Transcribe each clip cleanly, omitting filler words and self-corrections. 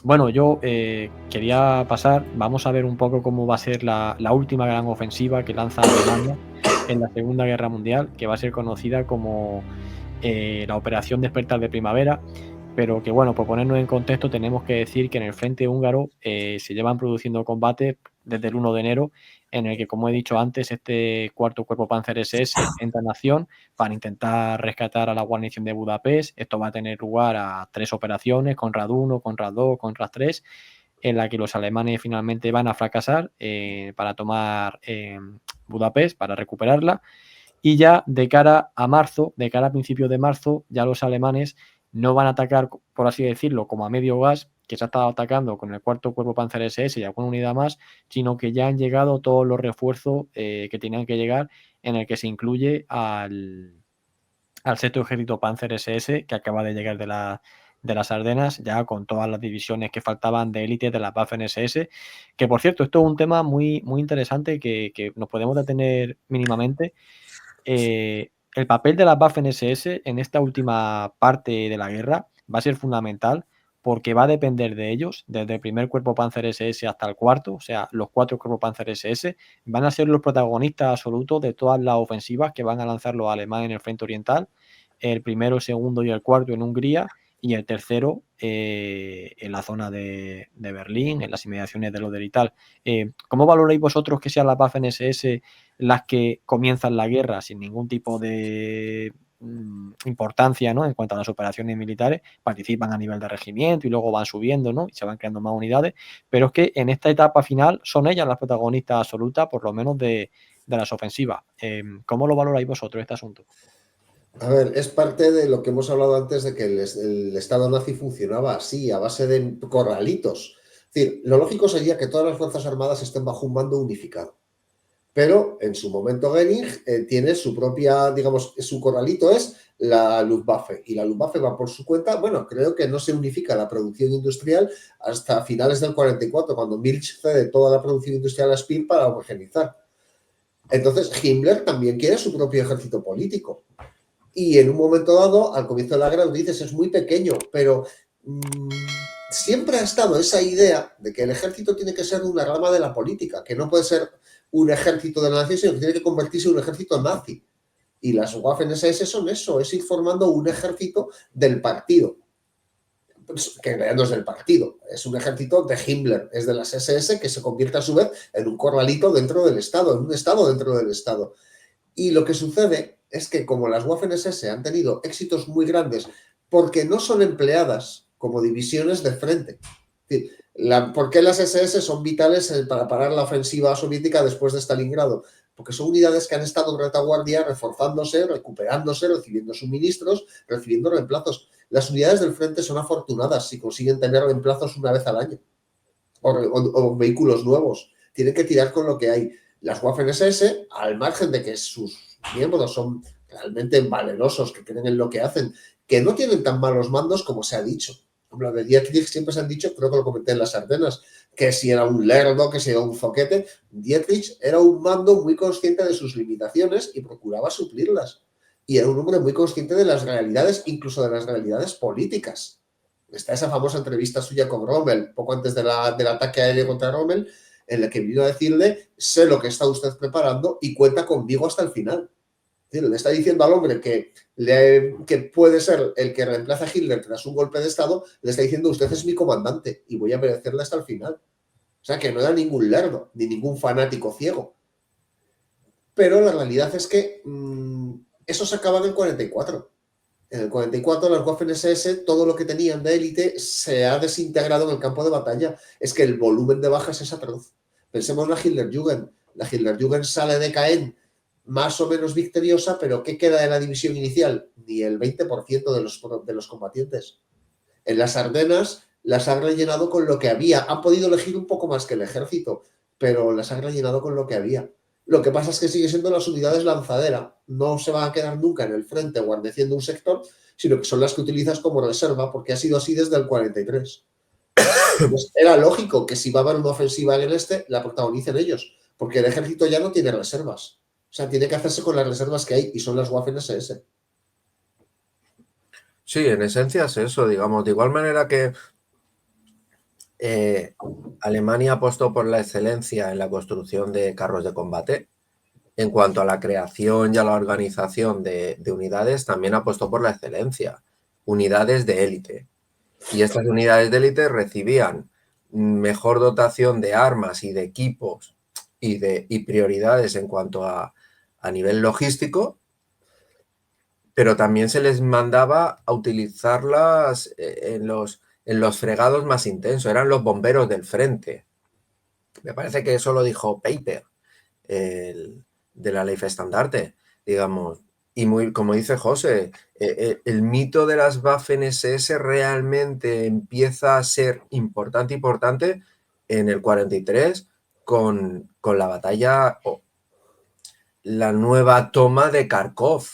Bueno, yo quería pasar, vamos a ver un poco cómo va a ser la última gran ofensiva que lanza Alemania en la Segunda Guerra Mundial, que va a ser conocida como la Operación Despertar de Primavera, pero que bueno, por ponernos en contexto, tenemos que decir que en el frente húngaro se llevan produciendo combates desde el 1 de enero, en el que, como he dicho antes, este cuarto cuerpo Panzer SS entra en acción para intentar rescatar a la guarnición de Budapest. Esto va a tener lugar a 3 operaciones, Conrad 1, Conrad 2, Conrad 3, en la que los alemanes finalmente van a fracasar para tomar Budapest, para recuperarla. Y ya de cara a marzo, de cara a principios de marzo, ya los alemanes no van a atacar, por así decirlo, como a medio gas, que se ha estado atacando con el cuarto cuerpo Panzer SS y alguna unidad más, sino que ya han llegado todos los refuerzos que tenían que llegar, en el que se incluye al sexto ejército Panzer SS, que acaba de llegar de las Ardenas, ya con todas las divisiones que faltaban de élite de la Waffen SS, que por cierto, esto es un tema muy, muy interesante que nos podemos detener mínimamente. El papel de las Waffen SS en esta última parte de la guerra va a ser fundamental porque va a depender de ellos, desde el primer cuerpo Panzer SS hasta el cuarto, o sea, los 4 cuerpos Panzer SS van a ser los protagonistas absolutos de todas las ofensivas que van a lanzar los alemanes en el frente oriental, el primero, el segundo y el cuarto en Hungría, y el tercero en la zona de Berlín, en las inmediaciones del Oder y tal. ¿Cómo valoráis vosotros que sean las Waffen SS las que comienzan la guerra sin ningún tipo de importancia, ¿no? En cuanto a las operaciones militares, participan a nivel de regimiento y luego van subiendo, ¿no? Y se van creando más unidades, pero es que en esta etapa final son ellas las protagonistas absolutas, por lo menos de las ofensivas. ¿Cómo lo valoráis vosotros este asunto? A ver, es parte de lo que hemos hablado antes de que el Estado nazi funcionaba así, a base de corralitos. Es decir, lo lógico sería que todas las Fuerzas Armadas estén bajo un mando unificado. Pero en su momento Goering tiene su propia, digamos, su corralito es la Luftwaffe. Y la Luftwaffe va por su cuenta. Bueno, creo que no se unifica la producción industrial hasta finales del 44, cuando Milch cede toda la producción industrial a Speer para homogenizar. Entonces, Himmler también quiere su propio ejército político. Y en un momento dado, al comienzo de la guerra, dices, es muy pequeño, pero siempre ha estado esa idea de que el ejército tiene que ser una rama de la política, que no puede ser un ejército de la nación, sino que tiene que convertirse en un ejército nazi. Y las Waffen-SS son eso, es ir formando un ejército del partido, pues, que en realidad no es del partido, es un ejército de Himmler, es de las SS que se convierte a su vez en un corralito dentro del Estado, en un Estado dentro del Estado. Y lo que sucede es que como las Waffen-SS han tenido éxitos muy grandes porque no son empleadas como divisiones de frente. Es decir, ¿por qué las SS son vitales para parar la ofensiva soviética después de Stalingrado? Porque son unidades que han estado en retaguardia, reforzándose, recuperándose, recibiendo suministros, recibiendo reemplazos. Las unidades del frente son afortunadas si consiguen tener reemplazos una vez al año o vehículos nuevos. Tienen que tirar con lo que hay. Las Waffen-SS, al margen de que sus miembros son realmente valerosos, que creen en lo que hacen, que no tienen tan malos mandos como se ha dicho. Lo de Dietrich siempre se han dicho, creo que lo comenté en las Ardenas, que si era un lerdo, que si era un zoquete. Dietrich era un mando muy consciente de sus limitaciones y procuraba suplirlas. Y era un hombre muy consciente de las realidades, incluso de las realidades políticas. Está esa famosa entrevista suya con Rommel, poco antes del ataque aéreo contra Rommel, en la que vino a decirle, sé lo que está usted preparando y cuenta conmigo hasta el final. Es decir, le está diciendo al hombre que puede ser el que reemplaza a Hitler tras un golpe de Estado, le está diciendo, usted es mi comandante y voy a merecerle hasta el final. O sea, que no era ningún lerdo, ni ningún fanático ciego. Pero la realidad es que eso se acaba en el 44. En el 44 las Waffen-SS, todo lo que tenían de élite se ha desintegrado en el campo de batalla. Es que el volumen de bajas es atroz. Pensemos en la Hitlerjugend. La Hitlerjugend sale de Caen más o menos victoriosa, pero ¿qué queda de la división inicial? Ni el 20% de los combatientes. En las Ardenas las han rellenado con lo que había. Han podido elegir un poco más que el ejército, pero las han rellenado con lo que había. Lo que pasa es que sigue siendo las unidades lanzadera. No se van a quedar nunca en el frente guarneciendo un sector, sino que son las que utilizas como reserva, porque ha sido así desde el 43. Pues era lógico que si va a haber una ofensiva en el este, la protagonicen ellos, porque el ejército ya no tiene reservas. O sea, tiene que hacerse con las reservas que hay, y son las Waffen-SS. Sí, en esencia es eso, digamos. De igual manera que Alemania apostó por la excelencia en la construcción de carros de combate. En cuanto a la creación y a la organización de unidades, también apostó por la excelencia. Unidades de élite. Y estas unidades de élite recibían mejor dotación de armas y de equipos y prioridades en cuanto a nivel logístico, pero también se les mandaba a utilizarlas en los fregados más intensos. Eran los bomberos del frente. Me parece que eso lo dijo Paper, de la Leif-Estandarte, digamos. Y muy, como dice José, el mito de las Waffen-SS realmente empieza a ser importante en el 43 con la batalla, la nueva toma de Kharkov,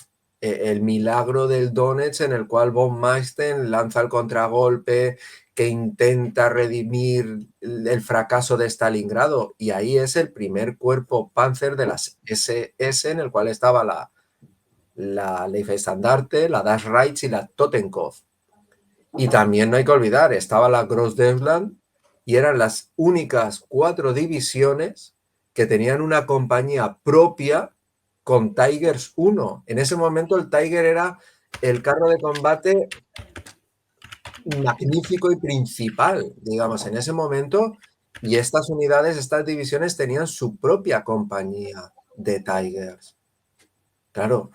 el milagro del Donetsk, en el cual von Manstein lanza el contragolpe que intenta redimir el fracaso de Stalingrado, y ahí es el primer cuerpo Panzer de las SS, en el cual estaba la Leif-Estandarte, la Das Reich y la Totenkopf. Y también no hay que olvidar, estaba la Grossdeutschland, y eran las únicas 4 divisiones que tenían una compañía propia con Tigers 1. En ese momento el Tiger era el carro de combate magnífico y principal, digamos, en ese momento, y estas unidades, estas divisiones tenían su propia compañía de Tigers. Claro,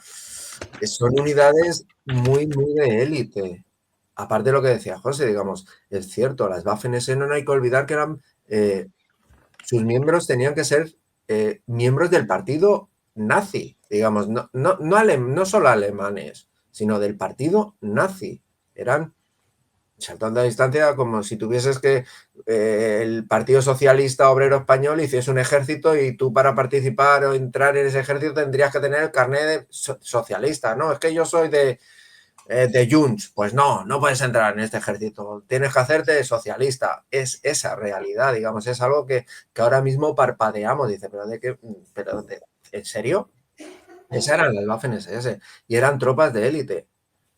son unidades muy, muy de élite. Aparte de lo que decía José, digamos, es cierto, las Waffen-SS no hay que olvidar que eran, sus miembros tenían que ser miembros del partido nazi, digamos, no solo alemanes, sino del partido nazi. Eran, saltando a distancia, como si tuvieses que el Partido Socialista Obrero Español hiciese un ejército y tú para participar o entrar en ese ejército tendrías que tener el carnet socialista. No, es que yo soy de Junts. Pues no puedes entrar en este ejército. Tienes que hacerte socialista. Es esa realidad, digamos, es algo que ahora mismo parpadeamos. Dice, ¿en serio? Esas eran las Waffen-SS y eran tropas de élite.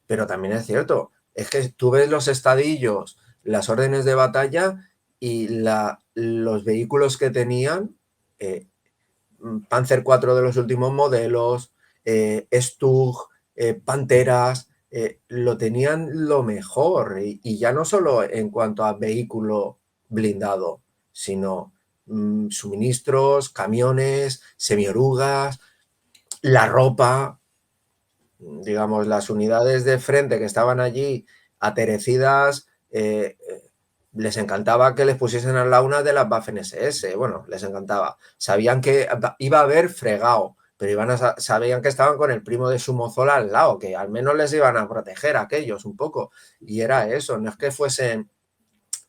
Pero también es cierto, es que tú ves los estadillos, las órdenes de batalla y los vehículos que tenían, Panzer IV de los últimos modelos, Stug, Panteras, lo tenían lo mejor. Y ya no solo en cuanto a vehículo blindado, sino suministros, camiones, semiorugas, la ropa. Digamos, las unidades de frente que estaban allí aterecidas, les encantaba que les pusiesen al lado una de las Waffen-SS. Bueno, les encantaba. Sabían que iba a haber fregado, pero sabían que estaban con el primo de Sumozola al lado, que al menos les iban a proteger a aquellos un poco. Y era eso, no es que fuesen...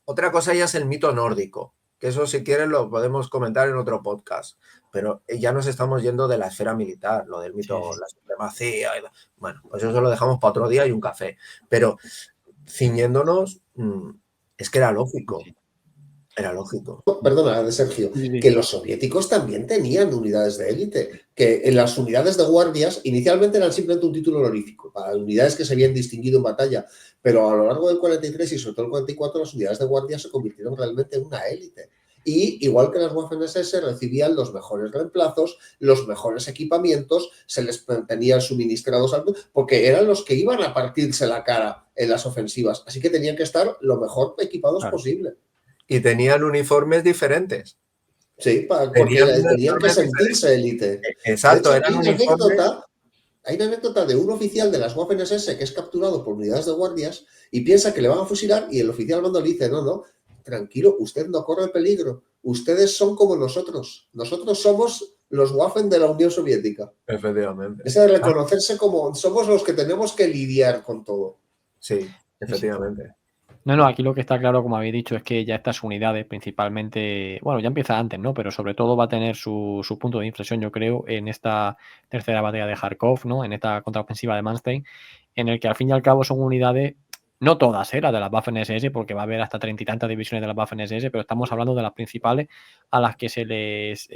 Otra cosa ya es el mito nórdico, que eso si quieren lo podemos comentar en otro podcast, pero ya nos estamos yendo de la esfera militar, lo del mito, Sí. la supremacía, bueno, pues eso lo dejamos para otro día y un café, pero ciñéndonos, es que era lógico. Sí. Era lógico. Perdona, de Sergio, Sí. que los soviéticos también tenían unidades de élite, que en las unidades de guardias inicialmente eran simplemente un título honorífico para unidades que se habían distinguido en batalla, pero a lo largo del 43 y sobre todo el 44 las unidades de guardia se convirtieron realmente en una élite. Y igual que las Waffen-SS recibían los mejores reemplazos, los mejores equipamientos, se les tenían suministrados, porque eran los que iban a partirse la cara en las ofensivas, así que tenían que estar lo mejor equipados posible. Y tenían uniformes diferentes. Sí, porque tenían que sentirse élite. Exacto, de hecho, eran uniformes. Hay una anécdota de un oficial de las Waffen-SS que es capturado por unidades de guardias y piensa que le van a fusilar y el oficial al mando le dice, no, tranquilo, usted no corre peligro, ustedes son como nosotros somos los Waffen de la Unión Soviética. Efectivamente. Es de reconocerse como somos los que tenemos que lidiar con todo. Sí, efectivamente. No, aquí lo que está claro, como habéis dicho, es que ya estas unidades principalmente, bueno, ya empieza antes, ¿no? Pero sobre todo va a tener su punto de inflexión, yo creo, en esta tercera batalla de Kharkov, ¿no? En esta contraofensiva de Manstein, en el que al fin y al cabo son unidades, no todas, las de las Waffen-SS, porque va a haber hasta 30 y tantas divisiones de las Waffen-SS, pero estamos hablando de las principales a las que se les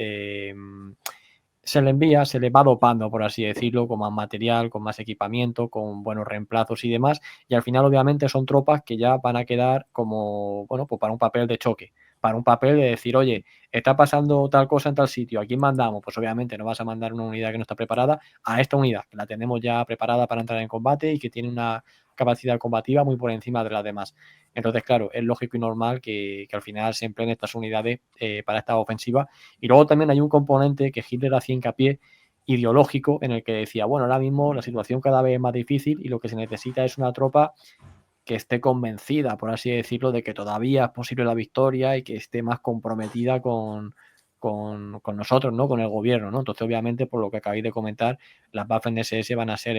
se le envía, se le va dopando, por así decirlo, con más material, con más equipamiento, con buenos reemplazos y demás, y al final obviamente son tropas que ya van a quedar como, bueno, pues para un papel de choque, para un papel de decir, oye, está pasando tal cosa en tal sitio, ¿a quién mandamos? Pues obviamente no vas a mandar una unidad que no está preparada a esta unidad, que la tenemos ya preparada para entrar en combate y que tiene una capacidad combativa muy por encima de las demás. Entonces, claro, es lógico y normal que al final se empleen estas unidades para esta ofensiva. Y luego también hay un componente que Hitler hacía hincapié ideológico en el que decía, bueno, ahora mismo la situación cada vez es más difícil y lo que se necesita es una tropa que esté convencida, por así decirlo, de que todavía es posible la victoria y que esté más comprometida con nosotros, ¿no? Con el gobierno, ¿no? Entonces, obviamente, por lo que acabáis de comentar, las Waffen-SS van a ser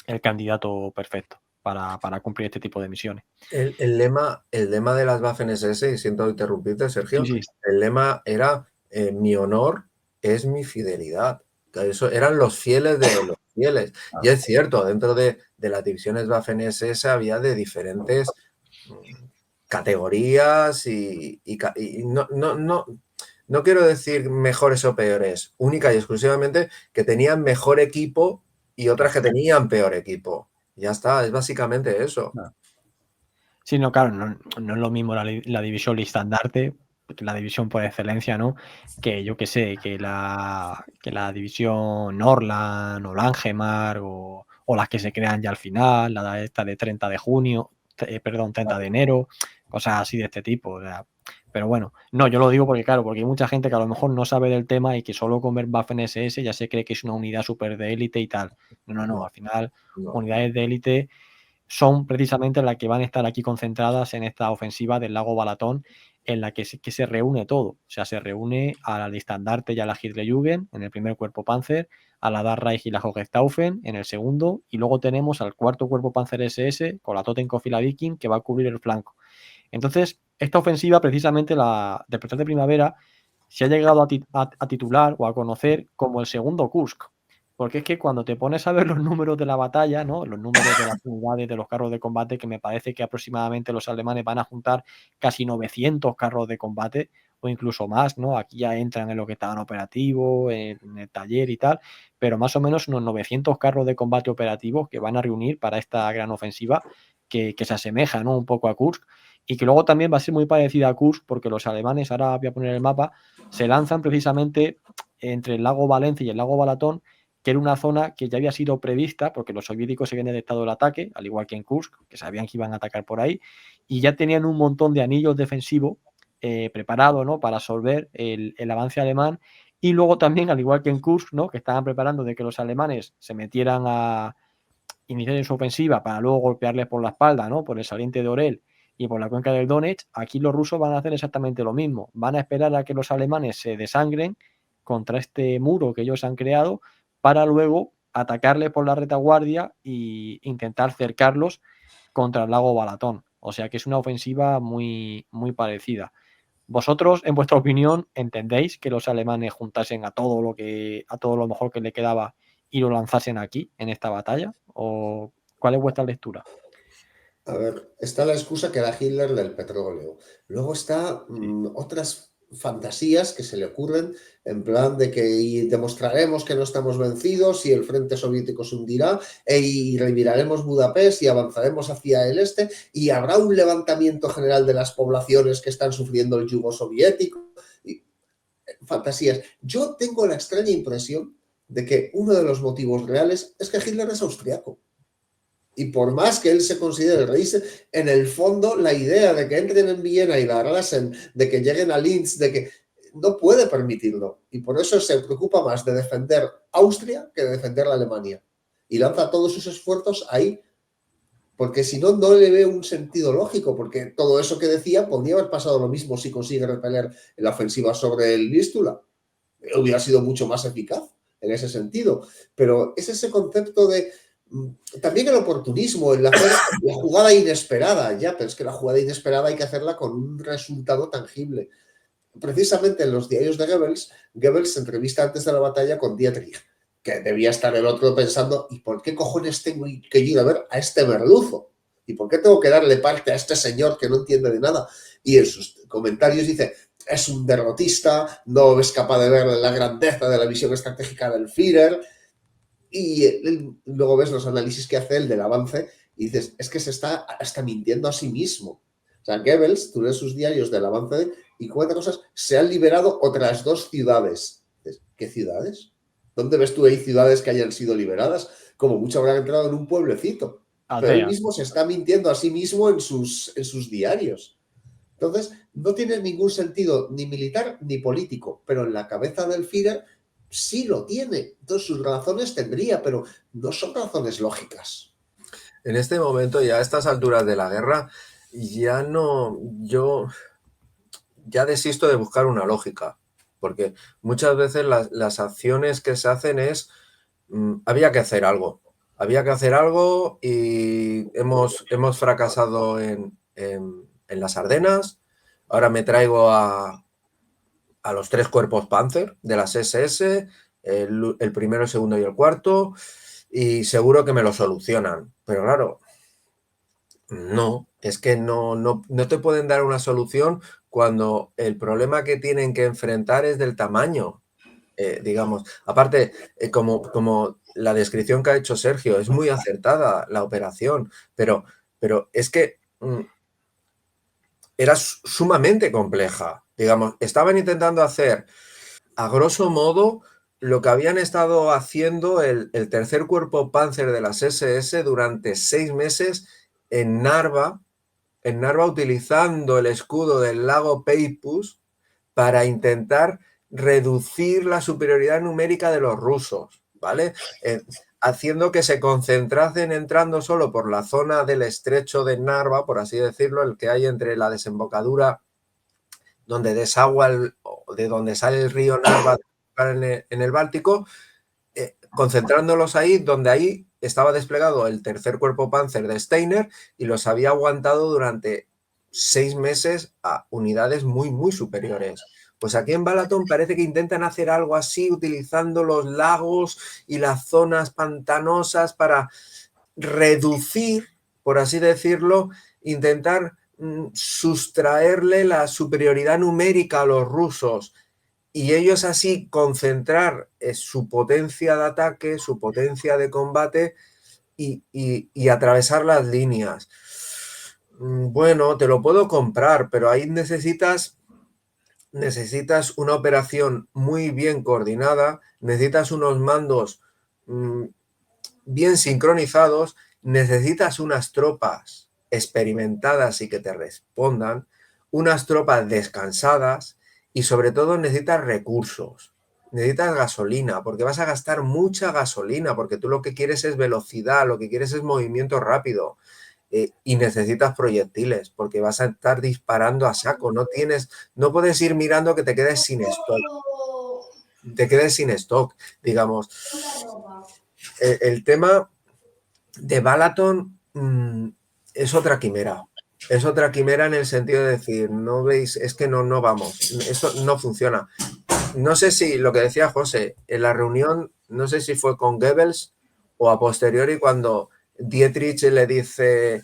el candidato perfecto para cumplir este tipo de misiones. El lema de las Waffen-SS, y siento interrumpirte, Sergio, Sí, sí. el lema era mi honor es mi fidelidad. Eso eran los fieles de los fieles. Y es cierto, dentro de las divisiones Waffen-SS había de diferentes categorías y no quiero decir mejores o peores, única y exclusivamente que tenían mejor equipo y otras que tenían peor equipo. Ya está, es básicamente eso. Sí, no, claro, no es lo mismo la división Listandarte, la división por excelencia, ¿no? Que yo qué sé, que la división Norland o Langemark o las que se crean ya al final, esta de 30 de junio, perdón, 30 de enero, cosas así de este tipo. O sea, pero bueno, no, yo lo digo porque, claro, porque hay mucha gente que a lo mejor no sabe del tema y que solo con ver Waffen-SS ya se cree que es una unidad súper de élite y tal. No, al final, No. unidades de élite son precisamente las que van a estar aquí concentradas en esta ofensiva del lago Balatón, en la que se reúne todo. O sea, se reúne a la Listandarte y a la Hitlerjugend en el primer cuerpo Panzer, a la Das Reich y la Hohenstaufen en el segundo, y luego tenemos al cuarto cuerpo Panzer SS con la Totenkopf y la Viking que va a cubrir el flanco. Entonces, esta ofensiva, precisamente la Despertar de Primavera, se ha llegado a titular o a conocer como el segundo Kursk. Porque es que cuando te pones a ver los números de la batalla, ¿no? Los números de las unidades, de los carros de combate, que me parece que aproximadamente los alemanes van a juntar casi 900 carros de combate o incluso más, ¿no? Aquí ya entran en lo que estaban operativos, en el taller y tal, pero más o menos unos 900 carros de combate operativos que van a reunir para esta gran ofensiva que se asemeja, ¿no? Un poco a Kursk y que luego también va a ser muy parecida a Kursk porque los alemanes, ahora voy a poner el mapa, se lanzan precisamente entre el lago Valencia y el lago Balatón, que era una zona que ya había sido prevista porque los soviéticos se habían detectado el ataque, al igual que en Kursk, que sabían que iban a atacar por ahí, y ya tenían un montón de anillos defensivos preparados, ¿no? Para absorber el avance alemán, y luego también, al igual que en Kursk, ¿no? Que estaban preparando de que los alemanes se metieran a iniciar su ofensiva para luego golpearles por la espalda, ¿no? Por el saliente de Orel y por la cuenca del Donetsk. Aquí los rusos van a hacer exactamente lo mismo. Van a esperar a que los alemanes se desangren contra este muro que ellos han creado para luego atacarle por la retaguardia e intentar cercarlos contra el lago Balatón. O sea que es una ofensiva muy, muy parecida. ¿Vosotros, en vuestra opinión, entendéis que los alemanes juntasen a todo lo mejor que le quedaba y lo lanzasen aquí, en esta batalla? ¿O cuál es vuestra lectura? A ver, está la excusa que da Hitler del petróleo. Luego está Sí. otras fantasías que se le ocurren en plan de que demostraremos que no estamos vencidos y el frente soviético se hundirá y reviraremos Budapest y avanzaremos hacia el este y habrá un levantamiento general de las poblaciones que están sufriendo el yugo soviético. Fantasías. Yo tengo la extraña impresión de que uno de los motivos reales es que Hitler es austriaco. Y por más que él se considere el rey, en el fondo la idea de que entren en Viena y la arrasen, de que lleguen a Linz, de que no puede permitirlo. Y por eso se preocupa más de defender Austria que de defender la Alemania. Y lanza todos sus esfuerzos ahí, porque si no, no le ve un sentido lógico, porque todo eso que decía podría haber pasado lo mismo si consigue repeler la ofensiva sobre el Vístula. Hubiera sido mucho más eficaz en ese sentido. Pero es ese concepto de también el oportunismo, el hacer la jugada inesperada, ya, pero es que la jugada inesperada hay que hacerla con un resultado tangible. Precisamente en los diarios de Goebbels se entrevista antes de la batalla con Dietrich, que debía estar el otro pensando, ¿y por qué cojones tengo que ir a ver a este merluzo? ¿Y por qué tengo que darle parte a este señor que no entiende de nada? Y en sus comentarios dice, es un derrotista, no es capaz de ver la grandeza de la visión estratégica del Führer, y luego ves los análisis que hace él del avance y dices, es que se está hasta mintiendo a sí mismo. O sea, Goebbels, tú lees sus diarios del avance y cuenta cosas, se han liberado otras 2 ciudades. ¿Qué ciudades? ¿Dónde ves tú ahí ciudades que hayan sido liberadas? Como mucho habrán entrado en un pueblecito. Pero él mismo se está mintiendo a sí mismo en sus diarios. Entonces, no tiene ningún sentido ni militar ni político, pero en la cabeza del Führer sí lo tiene. Entonces, sus razones tendría, pero no son razones lógicas. En este momento, ya a estas alturas de la guerra, yo ya desisto de buscar una lógica, porque muchas veces las acciones que se hacen es, había que hacer algo y hemos fracasado en las Ardenas, ahora me traigo a los 3 cuerpos Panzer de las SS, el primero, el segundo y el cuarto, y seguro que me lo solucionan. Pero claro, no, es que no te pueden dar una solución cuando el problema que tienen que enfrentar es del tamaño, digamos. Aparte, como la descripción que ha hecho Sergio, es muy acertada la operación, pero es que era sumamente compleja. Digamos, estaban intentando hacer, a grosso modo, lo que habían estado haciendo el tercer cuerpo Panzer de las SS durante 6 meses en Narva, utilizando el escudo del lago Peipus para intentar reducir la superioridad numérica de los rusos, ¿vale? Haciendo que se concentrasen entrando solo por la zona del estrecho de Narva, por así decirlo, el que hay entre la desembocadura donde desagua, de donde sale el río Narva en el Báltico, concentrándolos ahí, donde ahí estaba desplegado el tercer cuerpo Panzer de Steiner y los había aguantado durante 6 meses a unidades muy, muy superiores. Pues aquí en Balaton parece que intentan hacer algo así, utilizando los lagos y las zonas pantanosas para reducir, por así decirlo, intentar sustraerle la superioridad numérica a los rusos y ellos así concentrar su potencia de ataque, su potencia de combate y atravesar las líneas. Bueno, te lo puedo comprar, pero ahí necesitas una operación muy bien coordinada, necesitas unos mandos bien sincronizados, necesitas unas tropas experimentadas y que te respondan, unas tropas descansadas y sobre todo necesitas recursos, necesitas gasolina, porque vas a gastar mucha gasolina, porque tú lo que quieres es velocidad, lo que quieres es movimiento rápido. Y necesitas proyectiles porque vas a estar disparando a saco, no puedes ir mirando que te quedes sin stock, digamos. El tema de Balaton es otra quimera en el sentido de decir, no veis, es que no vamos, esto no funciona. No sé si lo que decía José, en la reunión, no sé si fue con Goebbels o a posteriori cuando Dietrich le dice,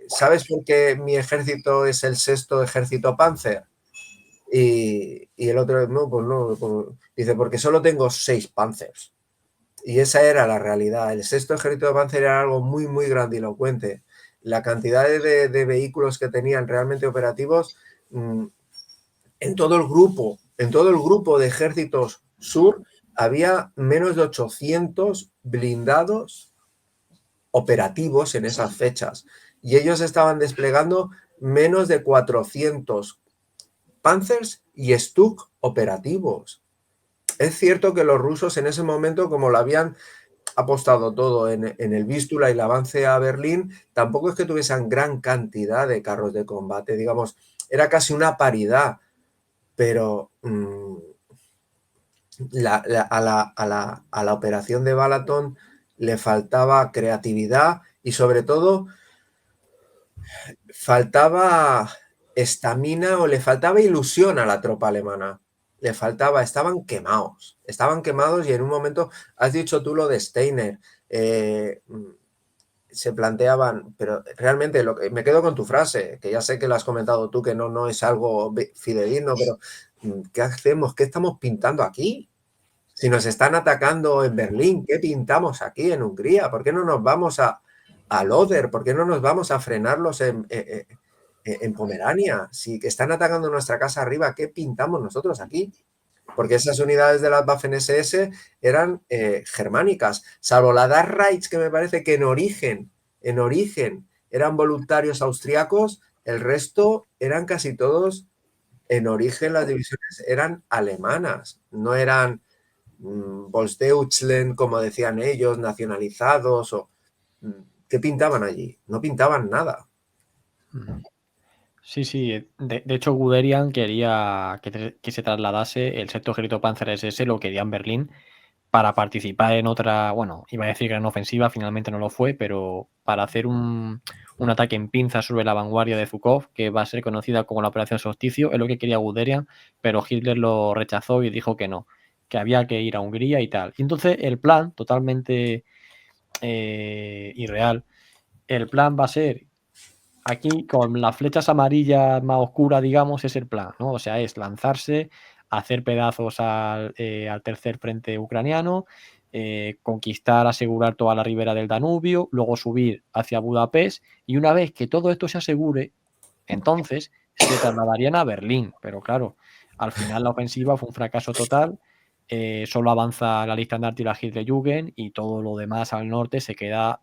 ¿sabes por qué mi ejército es el 6º ejército Panzer? Y el otro, no, pues no, dice, porque solo tengo 6 Panzers. Y esa era la realidad. El 6º ejército Panzer era algo muy, muy grandilocuente. La cantidad de vehículos que tenían realmente operativos en todo el grupo de ejércitos sur había menos de 800 blindados operativos en esas fechas y ellos estaban desplegando menos de 400 Panzers y Stuck operativos. Es cierto que los rusos en ese momento, como lo habían apostado todo en el Vístula y el avance a Berlín, tampoco es que tuviesen gran cantidad de carros de combate, digamos, era casi una paridad, pero a la operación de Balaton le faltaba creatividad y sobre todo faltaba estamina o le faltaba ilusión a la tropa alemana. Estaban quemados y en un momento, has dicho tú lo de Steiner, se planteaban, pero realmente me quedo con tu frase, que ya sé que lo has comentado tú, que no es algo fidedigno, pero ¿qué hacemos? ¿Qué estamos pintando aquí? Si nos están atacando en Berlín, ¿qué pintamos aquí en Hungría? ¿Por qué no nos vamos a Oder? ¿Por qué no nos vamos a frenarlos en Pomerania? Si están atacando nuestra casa arriba, ¿qué pintamos nosotros aquí? Porque esas unidades de las Waffen-SS eran germánicas, salvo la Das Reich, que me parece que en origen eran voluntarios austriacos, el resto eran casi todos, en origen las divisiones eran alemanas, no eran Volksdeutschland, como decían ellos, nacionalizados. ¿Qué pintaban allí? No pintaban nada. Sí, sí. De hecho, Guderian quería que se trasladase el sexto ejército Panzer SS, lo quería en Berlín, para participar en otra, bueno, iba a decir gran ofensiva, finalmente no lo fue, pero para hacer un ataque en pinzas sobre la vanguardia de Zhukov, que va a ser conocida como la Operación Solsticio, es lo que quería Guderian, pero Hitler lo rechazó y dijo que no, que había que ir a Hungría y tal. Y entonces el plan, totalmente irreal, el plan va a ser, aquí con las flechas amarillas más oscuras, digamos, es el plan, ¿no? O sea, es lanzarse, hacer pedazos al tercer frente ucraniano, conquistar, asegurar toda la ribera del Danubio, luego subir hacia Budapest, y una vez que todo esto se asegure, entonces se trasladarían a Berlín. Pero claro, al final la ofensiva fue un fracaso total. Solo avanza la Luftwaffe y la Hitlerjugend, y todo lo demás al norte se queda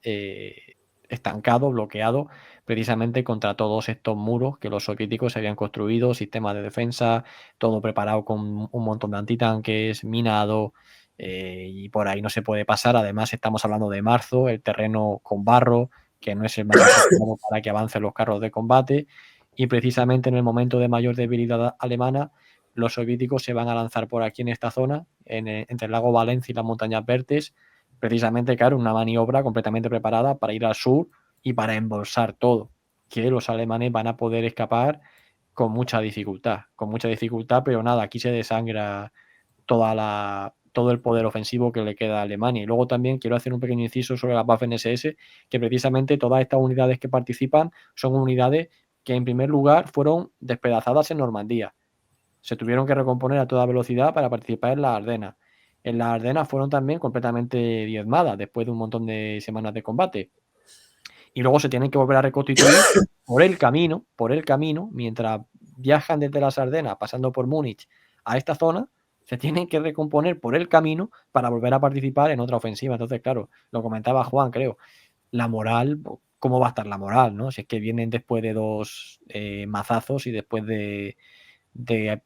estancado, bloqueado, precisamente contra todos estos muros que los soviéticos habían construido, sistemas de defensa, todo preparado con un montón de antitanques, minado, y por ahí no se puede pasar. Además, estamos hablando de marzo, el terreno con barro, que no es el más apropiado para que avancen los carros de combate, y precisamente en el momento de mayor debilidad alemana, los soviéticos se van a lanzar por aquí en esta zona, entre el lago Valencia y las montañas Vertes, precisamente, claro, una maniobra completamente preparada para ir al sur y para embolsar todo, que los alemanes van a poder escapar con mucha dificultad, pero nada, aquí se desangra todo el poder ofensivo que le queda a Alemania. Y luego también quiero hacer un pequeño inciso sobre las Waffen-SS, que precisamente todas estas unidades que participan son unidades que en primer lugar fueron despedazadas en Normandía. Se tuvieron que recomponer a toda velocidad para participar en las Ardenas. En las Ardenas fueron también completamente diezmadas después de un montón de semanas de combate. Y luego se tienen que volver a reconstituir por el camino, mientras viajan desde las Ardenas, pasando por Múnich a esta zona, se tienen que recomponer por el camino para volver a participar en otra ofensiva. Entonces, claro, lo comentaba Juan, creo, la moral, ¿cómo va a estar la moral, no? Si es que vienen después de dos mazazos y después de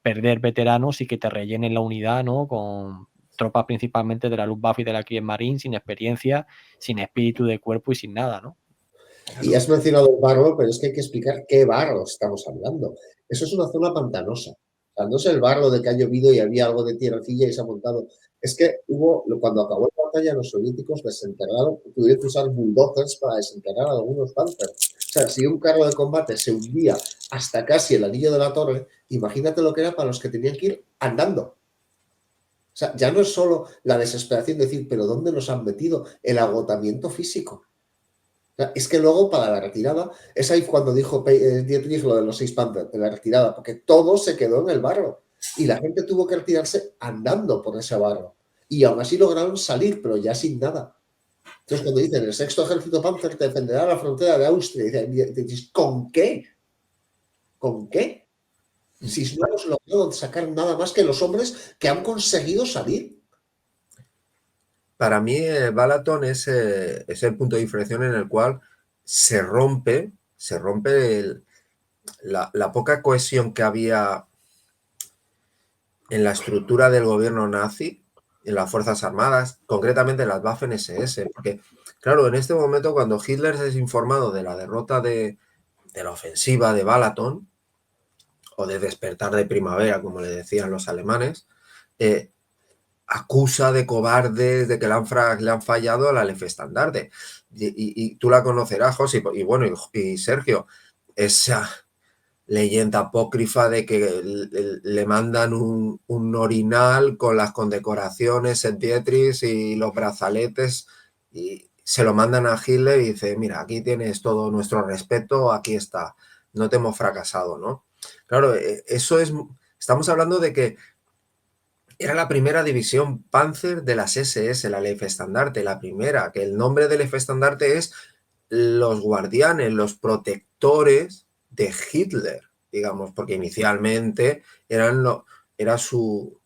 perder veteranos y que te rellenen la unidad, ¿no? Con tropas principalmente de la Luftwaffe y de la Kriegsmarine, sin experiencia, sin espíritu de cuerpo y sin nada, ¿no? Y has mencionado el barro, pero es que hay que explicar qué barro estamos hablando. Eso es una zona pantanosa. O sea, no es el barro de que ha llovido y había algo de tierracilla y se ha montado. Es que cuando acabó la batalla, los soviéticos desenterraron, tuvieron que usar bulldozers para desenterrar algunos Panzer. O sea, si un carro de combate se hundía hasta casi el anillo de la torre, imagínate lo que era para los que tenían que ir andando. O sea, ya no es solo la desesperación de decir, pero ¿dónde nos han metido? El agotamiento físico. Es que luego para la retirada, es ahí cuando dijo Dietrich lo de los 6 Panthers, de la retirada, porque todo se quedó en el barro y la gente tuvo que retirarse andando por ese barro. Y aún así lograron salir, pero ya sin nada. Entonces cuando dicen el sexto ejército Panzer te defenderá la frontera de Austria, y dices, ¿con qué? ¿Con qué? Si no hemos logrado sacar nada más que los hombres que han conseguido salir. Para mí, Balaton es el punto de inflexión en el cual se rompe la poca cohesión que había en la estructura del gobierno nazi, en las Fuerzas Armadas, concretamente en las Waffen-SS, porque, claro, en este momento, cuando Hitler es informado de la derrota de la ofensiva de Balaton, o de despertar de primavera, como le decían los alemanes, acusa de cobardes, de que le han fallado a la Leftstandarte. Y tú la conocerás, José, y bueno, y Sergio, esa leyenda apócrifa de que le mandan un orinal con las condecoraciones St. Pietris y los brazaletes, y se lo mandan a Hitler y dice, mira, aquí tienes todo nuestro respeto, aquí está, no te hemos fracasado, ¿no? Claro, eso es, estamos hablando de que era la primera división Panzer de las SS, la Leibstandarte, la primera, que el nombre del Leibstandarte es los guardianes, los protectores de Hitler, digamos, porque inicialmente era su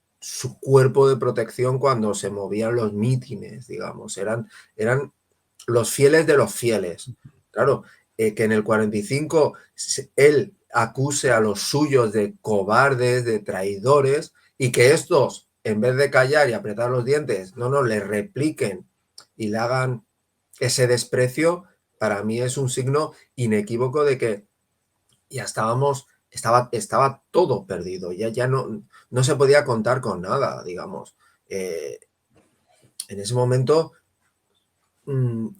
cuerpo de protección cuando se movían los mítines, digamos, eran los fieles de los fieles. Claro, que en el 45 él acuse a los suyos de cobardes, de traidores, y que estos, en vez de callar y apretar los dientes, no, le repliquen y le hagan ese desprecio, para mí es un signo inequívoco de que ya estaba todo perdido, ya no se podía contar con nada, digamos. En ese momento,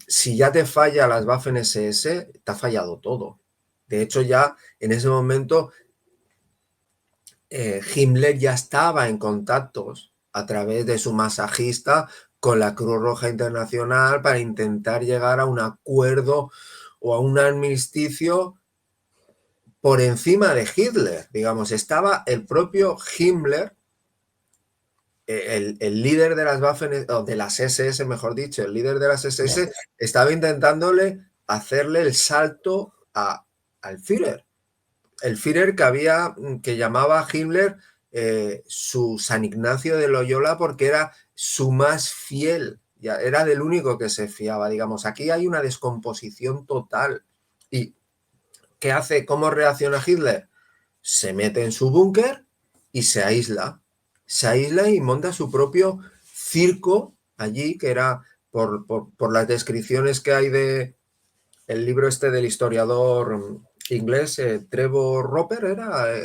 si ya te falla las Waffen-SS, te ha fallado todo. De hecho, ya en ese momento Himmler ya estaba en contactos a través de su masajista con la Cruz Roja Internacional para intentar llegar a un acuerdo o a un armisticio por encima de Hitler. Digamos, estaba el propio Himmler, el líder de las Waffen, o de las SS, mejor dicho, el líder de las SS, estaba intentándole hacerle el salto al Führer. El Führer que llamaba a Himmler su San Ignacio de Loyola porque era su más fiel, ya era del único que se fiaba, digamos. Aquí hay una descomposición total. ¿Y qué hace? ¿Cómo reacciona Hitler? Se mete en su búnker y se aísla. Se aísla y monta su propio circo allí, que era, por las descripciones que hay de el libro este del historiador inglés, Trevor Roper,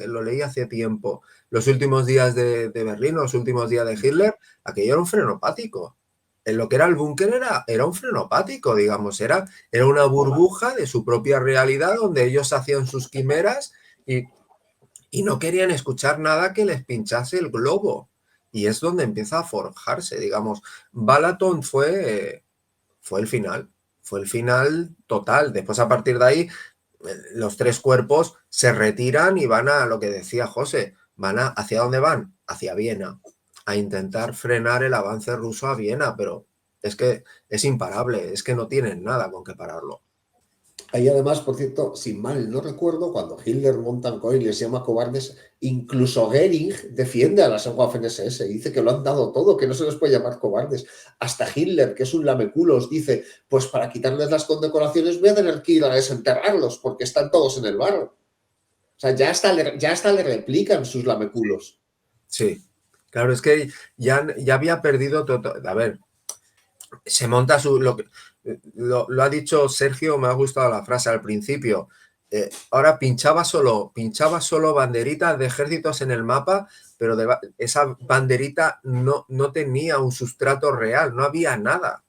lo leí hace tiempo, los últimos días de Berlín, los últimos días de Hitler, aquello era un frenopático. En lo que era el búnker era un frenopático, digamos, era una burbuja de su propia realidad donde ellos hacían sus quimeras y no querían escuchar nada que les pinchase el globo. Y es donde empieza a forjarse, digamos. Balaton fue el final. Fue el final total. Después, a partir de ahí, los tres cuerpos se retiran y van a lo que decía José. ¿Hacia dónde van? Hacia Viena. A intentar frenar el avance ruso a Viena, pero es que es imparable. Es que no tienen nada con qué pararlo. Ahí además, por cierto, si mal no recuerdo, cuando Hitler monta en COI y les llama cobardes, incluso Goering defiende a las Waffen-SS y dice que lo han dado todo, que no se les puede llamar cobardes. Hasta Hitler, que es un lameculos, dice, pues para quitarles las condecoraciones voy a tener que ir a desenterrarlos porque están todos en el barro. O sea, ya hasta le replican sus lameculos. Sí, claro, es que ya había perdido todo. A ver, se monta lo ha dicho Sergio, me ha gustado la frase al principio. Ahora pinchaba solo banderitas de ejércitos en el mapa, pero esa banderita no tenía un sustrato real, no había nada.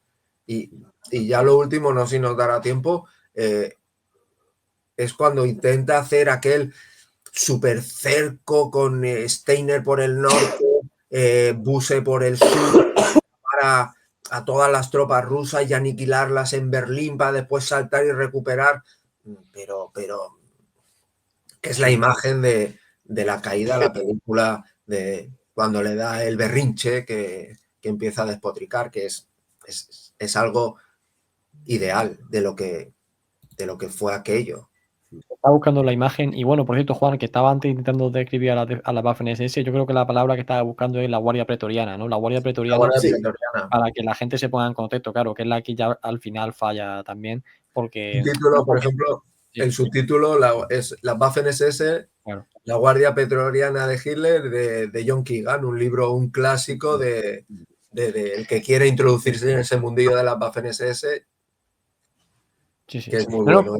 Y ya lo último, no sé si nos dará tiempo, es cuando intenta hacer aquel super cerco con Steiner por el norte, Buse por el sur, para a todas las tropas rusas y aniquilarlas en Berlín para después saltar y recuperar. Pero es la imagen de la caída de la película, de cuando le da el berrinche que empieza a despotricar, que es algo ideal de lo que fue aquello. Estaba buscando la imagen y bueno, por cierto, Juan, que estaba antes intentando describir a la Waffen-SS, yo creo que la palabra que estaba buscando es la Guardia Pretoriana, ¿no? La Guardia Pretoriana, para que la gente se ponga en contexto, claro, que es la que ya al final falla también, porque... El título, por ejemplo, sí. El subtítulo es la Waffen-SS, claro. La Guardia Pretoriana de Hitler, de John Keegan, un libro, un clásico de el que quiere introducirse en ese mundillo de la Waffen-SS. Sí, sí. Que es muy bueno.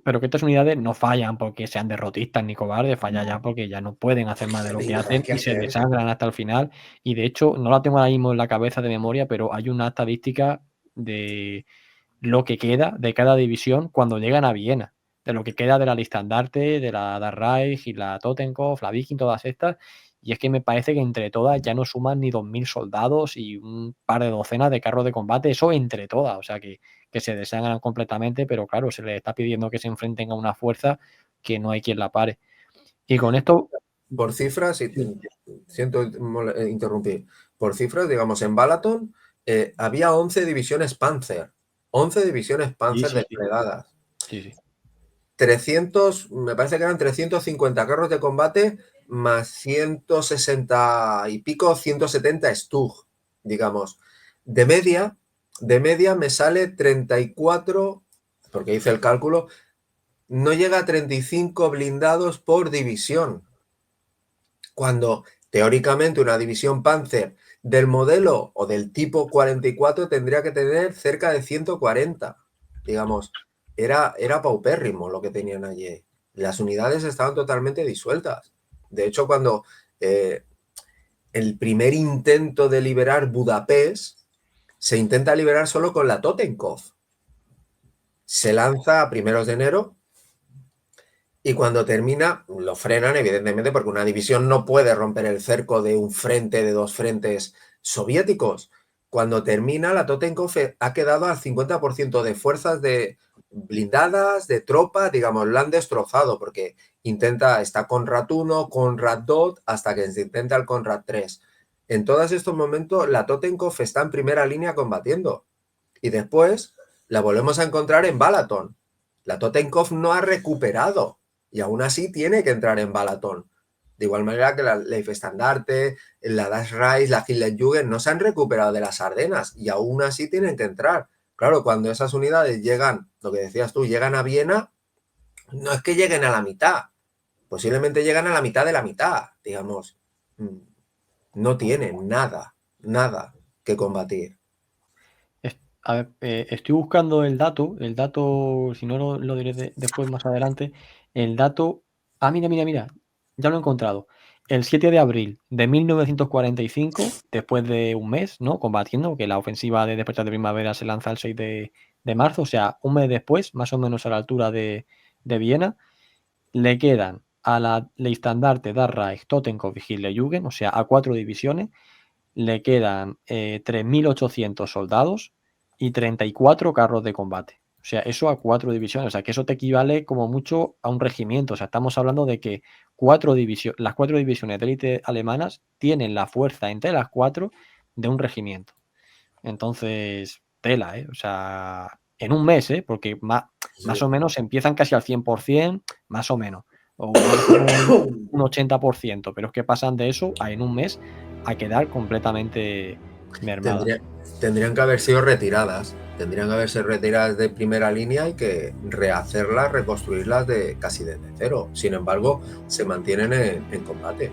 Pero que estas unidades no fallan porque sean derrotistas ni cobardes, fallan ya porque ya no pueden hacer más de lo que hacen y se desangran hasta el final. Y de hecho, no la tengo ahora mismo en la cabeza de memoria, pero hay una estadística de lo que queda de cada división cuando llegan a Viena. de lo que queda de la Listandarte, de la Dark Reich y la Totenkopf, la Viking, todas estas. Y es que me parece que entre todas ya no suman ni 2000 soldados y un par de docenas de carros de combate, eso entre todas, o sea que se desangran completamente, pero claro, se les está pidiendo que se enfrenten a una fuerza que no hay quien la pare. Y con esto... Por cifras, y siento interrumpir, por cifras, digamos, en Balaton había 11 divisiones Panzer, 11 divisiones Panzer desplegadas. Sí. 300, me parece que eran 350 carros de combate más 160 y pico, 170 Stug, digamos. De media me sale 34, porque hice el cálculo, no llega a 35 blindados por división. Cuando teóricamente una división Panzer del modelo o del tipo 44 tendría que tener cerca de 140. Digamos, era paupérrimo lo que tenían allí. Las unidades estaban totalmente disueltas. De hecho, cuando el primer intento de liberar Budapest, se intenta liberar solo con la Totenkopf. Se lanza a primeros de enero. Y cuando termina, lo frenan, evidentemente, porque una división no puede romper el cerco de un frente, de dos frentes soviéticos. Cuando termina, la Totenkopf ha quedado al 50% de fuerzas de blindadas, de tropa, digamos, la han destrozado, porque está Conrad 1, Conrad 2, hasta que se intenta el Conrad 3. En todos estos momentos, la Totenkopf está en primera línea combatiendo. Y después la volvemos a encontrar en Balaton. La Totenkopf no ha recuperado. Y aún así tiene que entrar en Balaton. De igual manera que la Leifstandarte, la Das Reich, la Hitlerjugend no se han recuperado de las Ardenas y aún así tienen que entrar. Claro, cuando esas unidades llegan, lo que decías tú, llegan a Viena, no es que lleguen a la mitad, posiblemente llegan a la mitad de la mitad, digamos. No tienen nada que combatir. A ver, estoy buscando el dato, si no lo diré después más adelante, el dato... Ah, mira, ya lo he encontrado. El 7 de abril de 1945, después de un mes, ¿no? Combatiendo, que la ofensiva de Despertar de Primavera se lanza el 6 de marzo, o sea, un mes después, más o menos a la altura de Viena, le quedan a la Leistandarte, Dark Reich, Totenkopf y Hitlerjugend, o sea, a 4 divisiones, le quedan 3.800 soldados y 34 carros de combate. O sea, eso a 4 divisiones. O sea, que eso te equivale como mucho a un regimiento. O sea, estamos hablando de que las 4 divisiones de élite alemanas tienen la fuerza entre las 4 de un regimiento. Entonces, tela, ¿eh? O sea, en un mes, ¿eh? Porque más o menos empiezan casi al 100%, más o menos. O un 80%, pero es que pasan de eso a en un mes a quedar completamente mermadas. Tendrían que haber sido retiradas. Tendrían que haberse retiradas de primera línea y que rehacerlas, reconstruirlas casi desde cero. Sin embargo, se mantienen en combate.